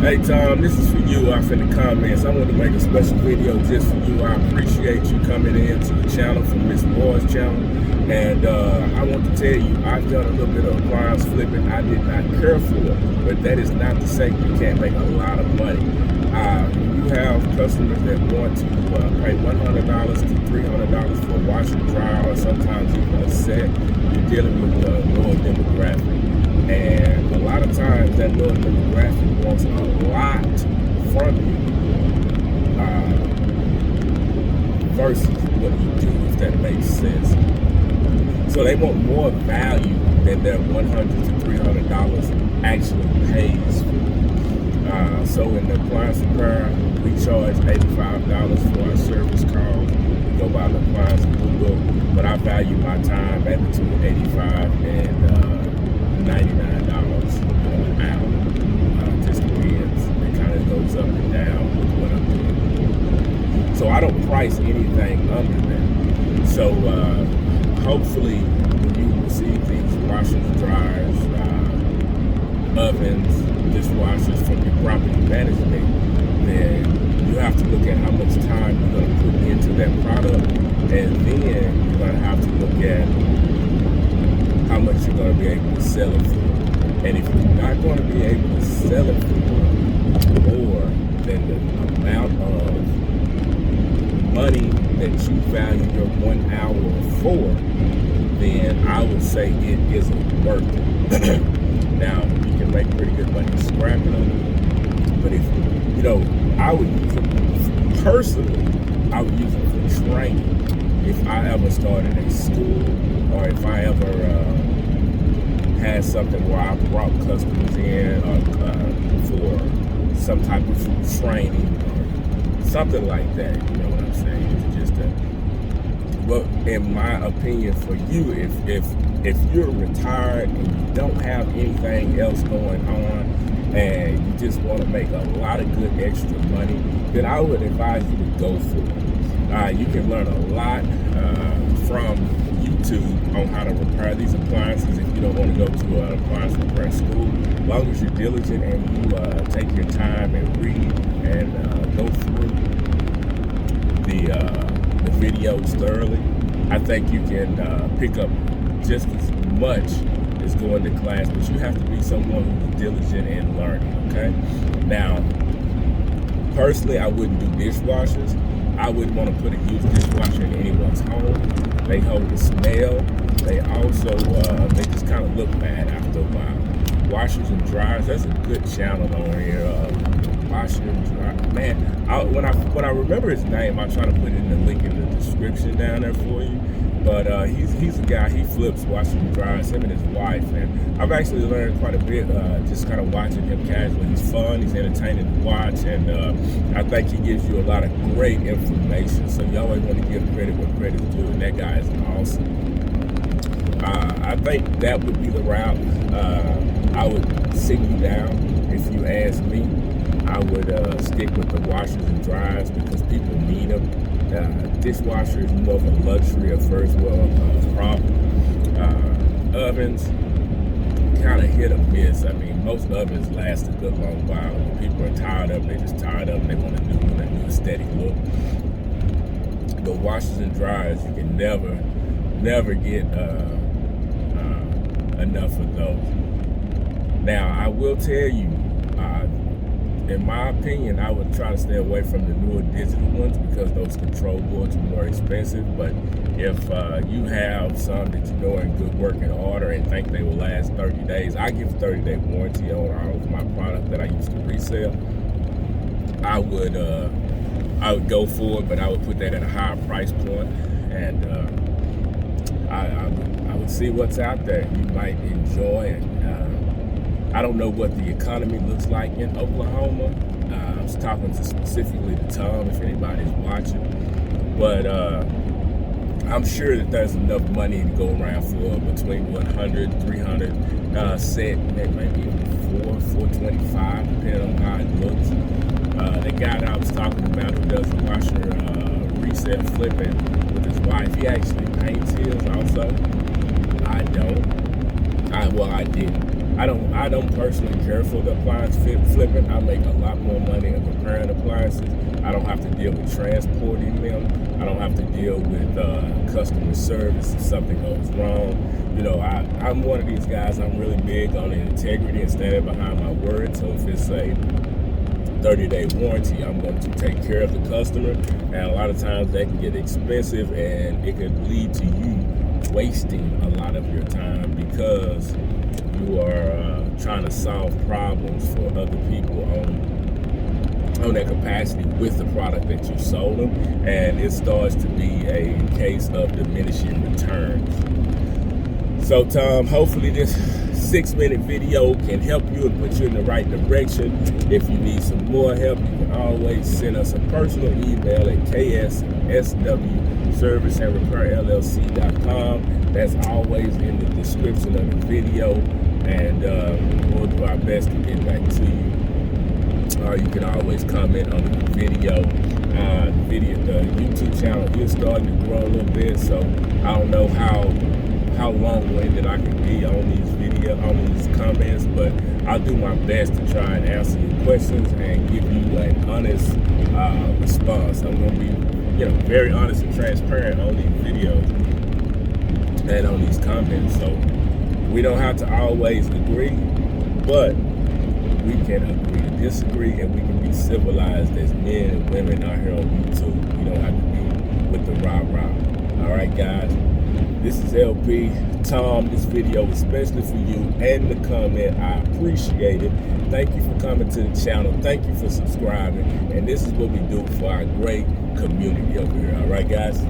Hey Tom, this is for you off in the comments. I want to make a special video just for you. I appreciate you coming in to the channel from Miss Moore's channel. And I want to tell you, I've done a little bit of appliance flipping. I did not care for it, but that is not to say you can't make a lot of money. You have customers that want to pay $100 to $300 for a washer and dryer, or sometimes even a set. You're dealing with a lower demographic. And a lot of times that lower demographic wants a lot from you versus what you do, if that makes sense. So they want more value than their $100 to $300 actually pays for. So in the appliance repair, we charge $85 for our service calls. We go by the appliance blue book, but I value my time at between $85 and $99 an hour. Just depends. It kind of goes up and down with what I'm doing. So I don't price anything under that. So hopefully when you receive these washers, dryers, ovens, dishwashers from your property management, then you have to look at how much time you're going to put into that product, and then you're going to have to look at how much you're going to be able to sell it for. And if you're not going to be able to sell it for more than the amount of money that you value your 1 hour for, then I would say it isn't worth it. Now, you can make pretty good money scrapping them, but if, I would use it, personally, I would use it for training. If I ever started a school, or if I ever had something where I brought customers in for some type of training or something like that, you know what I'm saying? It's just well, in my opinion, for you, if you're retired and you don't have anything else going on and you just want to make a lot of good extra money, then I would advise you to go for it. You can learn a lot from YouTube on how to repair these appliances if you don't want to go to an appliance repair school. As long as you're diligent and you take your time and read and go through the videos thoroughly, I think you can pick up just as much as going to class, but you have to be someone who's diligent in learning, okay? Now, personally, I wouldn't do dishwashers. I wouldn't want to put a used dishwasher in anyone's home. They hold the smell. They also, they just kind of look bad after a while. Washers and dryers, that's a good channel on here. Washer and dryer. Man, when I remember his name, I'll try to put in the link in the description down there for you. But he's a guy, he flips washers and dryers, him and his wife. And I've actually learned quite a bit just kind of watching him casually. He's fun, he's entertaining to watch, and I think he gives you a lot of great information. So you always want to give credit where credit's due, and that guy is awesome. I think that would be the route I would sit you down if you ask me. I would stick with the washers and dryers because people need them. Dishwasher is more of a luxury, a first world problem. Ovens, kind of hit or miss. I mean, most ovens last a good long while. When people are tired of them, they're just tired of them. They want a new one, a new aesthetic look. But washers and dryers, you can never get enough of those. Now, I will tell you, in my opinion, I would try to stay away from the newer digital ones because those control boards are more expensive. But if you have some that you know are in good working order and think they will last 30 days, I give a 30-day warranty on all of my product that I used to resell. I would go for it, but I would put that at a higher price point, and I would see what's out there you might enjoy it. I don't know what the economy looks like in Oklahoma. I was talking specifically to Tom, if anybody's watching. But I'm sure that there's enough money to go around for between 100, 300 set, maybe 425, depending on how it looks. The guy that I was talking about who does the washer resale flipping with his wife, he actually paints his also. I don't. I didn't. I don't personally care for the appliance flipping. I make a lot more money on repairing appliances. I don't have to deal with transporting them. I don't have to deal with customer service if something goes wrong. You know, I'm one of these guys. I'm really big on integrity and standing behind my word. So if it's a 30-day warranty, I'm going to take care of the customer. And a lot of times they can get expensive, and it could lead to you wasting a lot of your time because you are trying to solve problems for other people on their capacity with the product that you sold them, and it starts to be a case of diminishing returns. So Tom, hopefully this 6-minute video can help you and put you in the right direction. If you need some more help, you can always send us a personal email at kssserviceandrepairllc.com. That's always in the description of the video, and we'll do our best to get back to you. Or you can always comment on the video. The YouTube channel is starting to grow a little bit, so I don't know how long-winded I can be on these comments, but I'll do my best to try and answer your questions and give you an honest response. I'm going to be, very honest and transparent on these videos and on these comments. So we don't have to always agree, but we can agree to disagree, and we can be civilized as men and women out here on YouTube. We don't have to be with the rah-rah. All right, guys. This is LP. Tom, this video is especially for you and the comment. I appreciate it. Thank you for coming to the channel. Thank you for subscribing. And this is what we do for our great community over here. All right, guys?